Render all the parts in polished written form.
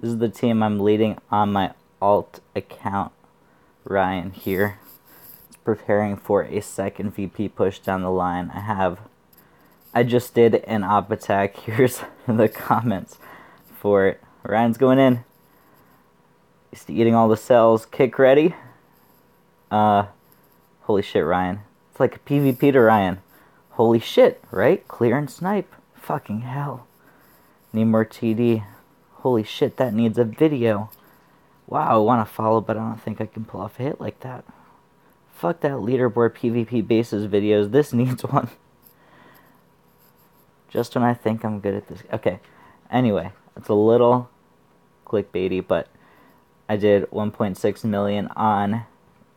This is the team I'm leading on my alt account. Ryan here. It's preparing for a second VP push down the line. I just did an op attack. Here's the comments for it. Ryan's going in. He's eating all the cells. Kick ready. Holy shit, Ryan. It's like a PvP to Ryan. Holy shit, right? Clear and snipe. Fucking hell. Need more TD. Holy shit, that needs a video. Wow, I want to follow, but I don't think I can pull off a hit like that. Fuck that leaderboard PvP bases videos. This needs one. Just when I think I'm good at this. Okay, anyway, it's a little clickbaity, but I did 1.6 million on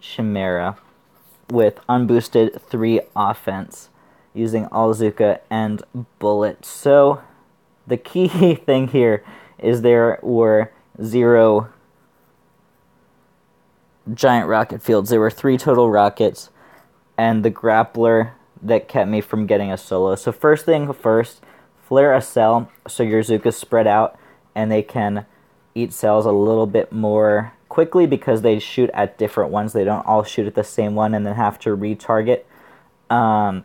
Chimera with unboosted 3 offense using all Zuka and bullet. So the key thing here is there were 0 giant rocket fields. There were 3 total rockets and the grappler that kept me from getting a solo. So first thing first, flare a cell so your Zukas spread out and they can eat cells a little bit more quickly because they shoot at different ones. They don't all shoot at the same one and then have to retarget. I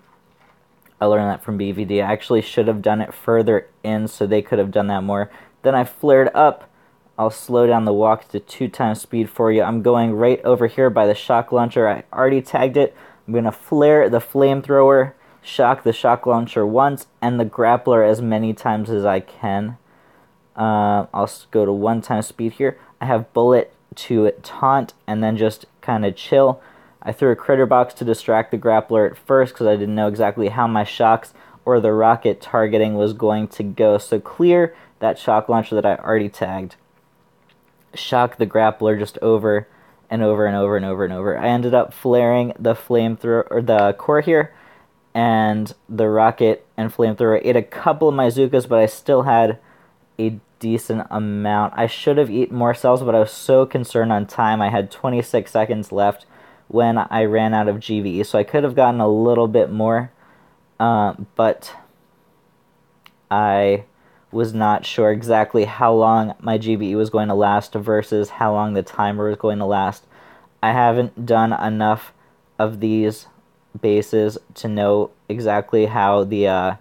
learned that from BVD. I actually should have done it further in so they could have done that more. Then I flared up. I'll slow down the walk to 2 times speed for you. I'm going right over here by the shock launcher. I already tagged it. I'm going to flare the flamethrower, shock the shock launcher once, and the grappler as many times as I can. I'll go to 1 time speed here. I have bullet to taunt and then just kind of chill. I threw a critter box to distract the grappler at first because I didn't know exactly how my shocks or the rocket targeting was going to go. So clear that shock launcher that I already tagged. Shock the grappler just over and over and over and over and over. I ended up flaring the flamethrower or the core here, and the rocket and flamethrower ate a couple of my Zukas, but I still had a decent amount. I should have eaten more cells, but I was so concerned on time. I had 26 seconds left when I ran out of GVE, so I could have gotten a little bit more, but I was not sure exactly how long my GVE was going to last versus how long the timer was going to last. I haven't done enough of these bases to know exactly how long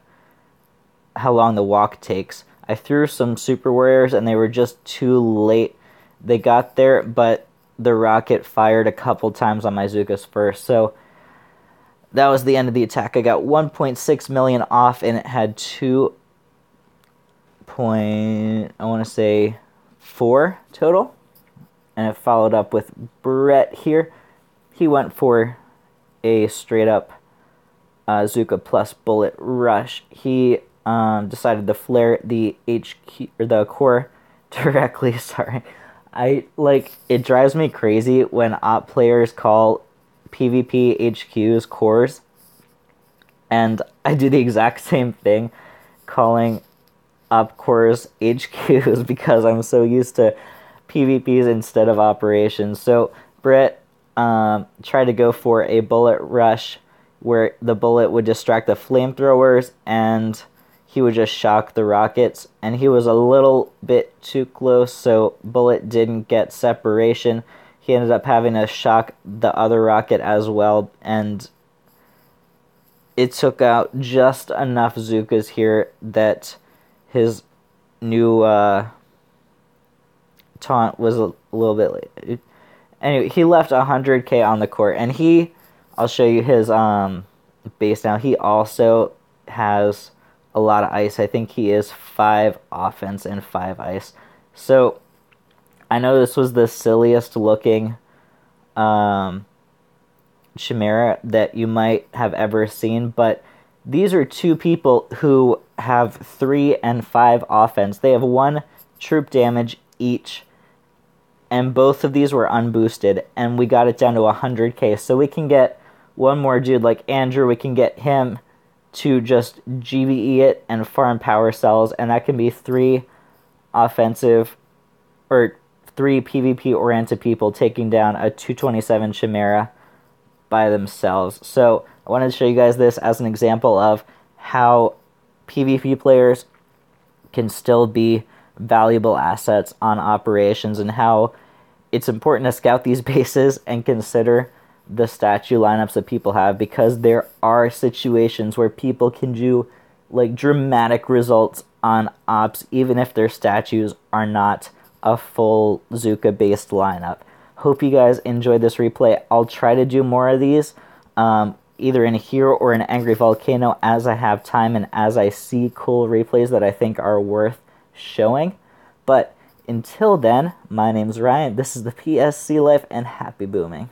the walk takes. I threw some Super Warriors and they were just too late. They got there, but the rocket fired a couple times on my Zukas first, so that was the end of the attack. I got 1.6 million off, and it had 4 total, and it followed up with Brett here. He went for a straight up Zuka plus bullet rush. He decided to flare the HQ or the core directly. Sorry, it drives me crazy when op players call PvP HQs cores, and I do the exact same thing, calling op cores HQs because I'm so used to PvPs instead of operations. So Brett tried to go for a bullet rush where the bullet would distract the flamethrowers and he would just shock the rockets, and he was a little bit too close, so bullet didn't get separation. He ended up having to shock the other rocket as well, and it took out just enough Zukas here that his new taunt was a little bit late. Anyway, he left 100k on the court, and I'll show you his base now. He also has a lot of ice. I think he is 5 offense and 5 ice. So I know this was the silliest looking Chimera that you might have ever seen, but these are 2 people who have 3 and 5 offense. They have 1 troop damage each, and both of these were unboosted, and we got it down to 100k. So we can get one more dude like Andrew. We can get him to just GVE it and farm power cells, and that can be 3 offensive or 3 PvP oriented people taking down a 227 Chimera by themselves. So I wanted to show you guys this as an example of how PvP players can still be valuable assets on operations, and how it's important to scout these bases and consider the statue lineups that people have, because there are situations where people can do like dramatic results on ops even if their statues are not a full Zuka based lineup. Hope you guys enjoyed this replay. I'll try to do more of these, either in Hero or in Angry Volcano, as I have time and as I see cool replays that I think are worth showing. But until then, my name's Ryan, this is the PSC Life, and happy booming.